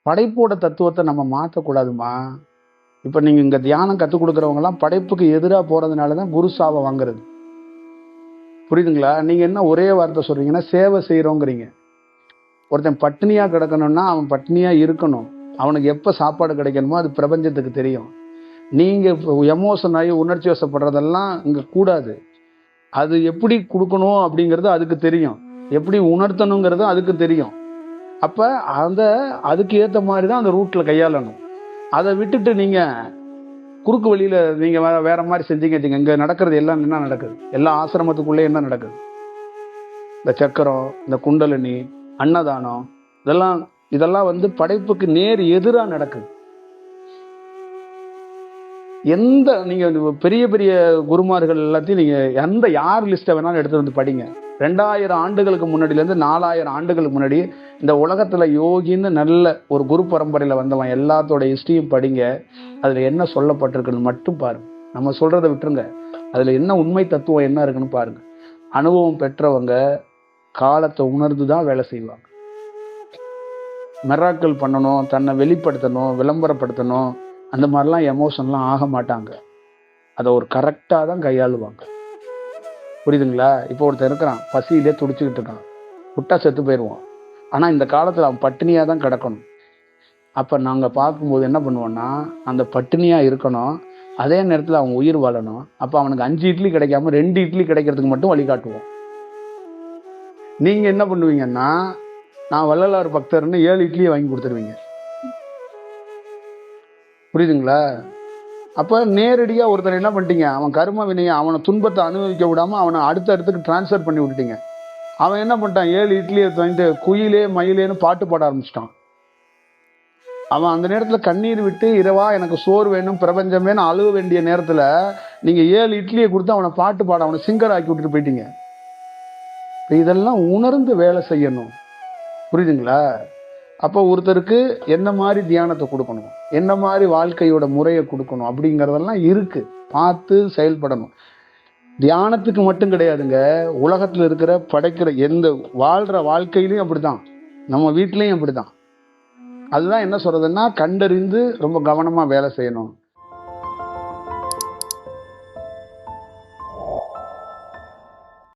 படைப்போட தத்துவத்தை நம்ம மாற்றக்கூடாதுமா. இப்போ நீங்கள் இங்கே தியானம் கற்றுக் கொடுக்குறவங்கலாம் படைப்புக்கு எதிராக போகிறதுனால தான் குரு சாவை வாங்குறது. புரியுதுங்களா? நீங்கள் என்ன ஒரே வார்த்தை சொல்கிறீங்கன்னா சேவை செய்கிறோங்கிறீங்க. ஒருத்தன் பட்டினியாக கிடக்கணும்னா அவன் பட்டினியாக இருக்கணும். அவனுக்கு எப்போ சாப்பாடு கிடைக்கணுமோ அது பிரபஞ்சத்துக்கு தெரியும். நீங்கள் எமோஷன் ஆகி உணர்ச்சி வசப்படுறதெல்லாம் இங்கே கூடாது. அது எப்படி கொடுக்கணும் அப்படிங்கிறது அதுக்கு தெரியும். எப்படி உணர்த்தணுங்கிறது அதுக்கு தெரியும். அப்போ அதுக்கு ஏற்ற மாதிரி தான் அந்த ரூட்டில் கையாளணும். அதை விட்டுட்டு நீங்கள் குறுக்கு வழியில் நீங்கள் வேற மாதிரி செஞ்சீங்க வச்சுங்க. இங்கே நடக்கிறது எல்லாம் என்ன நடக்குது? எல்லா ஆசிரமத்துக்குள்ளே என்ன நடக்குது? இந்த சக்கரம், இந்த குண்டலினி, அன்னதானம், இதெல்லாம் படைப்புக்கு நேர் எதிராக நடக்குது. நீங்கள் பெரிய பெரிய குருமார்கள் எல்லாத்தையும் நீங்கள் யார் லிஸ்ட்டை வேணாலும் எடுத்து வந்து படிங்க. 2000 ஆண்டுகளுக்கு முன்னாடியிலேருந்து 4000 ஆண்டுகளுக்கு முன்னாடி இந்த உலகத்தில் யோகின்னு நல்ல ஒரு குரு பரம்பரையில் வந்தவன் எல்லாத்தோட ஹிஸ்ட்ரியும் படிங்க. அதில் என்ன சொல்லப்பட்டிருக்குன்னு மட்டும் பாருங்க. நம்ம சொல்கிறத விட்டுருங்க. அதில் என்ன உண்மை தத்துவம் என்ன இருக்குன்னு பாருங்க. அனுபவம் பெற்றவங்க காலத்தை உணர்ந்து தான் வேலை செய்வாங்க. மிராக்கிள் பண்ணணும், தன்னை வெளிப்படுத்தணும், விளம்பரப்படுத்தணும், அந்த மாதிரிலாம் எமோஷன்லாம் ஆக மாட்டாங்க. அதை ஒரு கரெக்டாக தான் கையாளுவாங்க. புரியுதுங்களா? இப்போ ஒருத்தர் இருக்கிறான், பசியிலே துடிச்சுக்கிட்டு இருக்கான், விட்டா செத்து போயிடுவான். ஆனால் இந்த காலத்தில் அவன் பட்டினியாக தான் கிடக்கணும். அப்போ நாங்கள் பார்க்கும்போது என்ன பண்ணுவோன்னா, அந்த பட்டினியாக இருக்கணும், அதே நேரத்தில் அவன் உயிர் வாழணும். அப்போ அவனுக்கு 5 இட்லி கிடைக்காம 2 இட்லி கிடைக்கிறதுக்கு மட்டும் வழிகாட்டுவோம். நீங்கள் என்ன பண்ணுவீங்கன்னா, நான் வள்ளலார் பக்தர்னு 7 இட்லியை வாங்கி கொடுத்துருவீங்க. புரியுதுங்களா? அப்போ நேரடியாக ஒருத்தர் என்ன பண்ணிட்டீங்க, அவன் கர்ம வினையை, அவனை துன்பத்தை அனுபவிக்க விடாமல் அவனை அடுத்தடுத்துக்கு டிரான்ஸ்ஃபர் பண்ணி விட்டுட்டீங்க. அவன் என்ன பண்ணிட்டான், 7 இட்லியை வாங்கிட்டு குயிலே மயிலேன்னு பாட்டு பாட ஆரம்பிச்சிட்டான். அவன் அந்த நேரத்தில் கண்ணீர் விட்டு இரவா எனக்கு சோறு வேணும் பிரபஞ்சமேன்னு அழுவ வேண்டிய நேரத்தில் நீங்கள் 7 இட்லியை கொடுத்து அவனை பாட்டு பாட, அவனை சிங்கர் ஆக்கி விட்டுட்டு போயிட்டீங்க. இதெல்லாம் உணர்ந்து வேலை செய்யணும். புரியுதுங்களா? அப்போ ஒருத்தருக்கு என்ன மாதிரி தியானத்தை கொடுக்கணும், என்ன மாதிரி வாழ்க்கையோட முறையை கொடுக்கணும் அப்படிங்கிறதெல்லாம் இருக்குது. பார்த்து செயல்படணும். தியானத்துக்கு மட்டும் கிடையாதுங்க, உலகத்தில் இருக்கிற படைக்கிற வாழ்கிற வாழ்க்கையிலையும் அப்படி தான், நம்ம வீட்லேயும் அப்படி தான். அதுதான் என்ன சொல்கிறதுன்னா, கண்டறிந்து ரொம்ப கவனமாக வேலை செய்யணும்.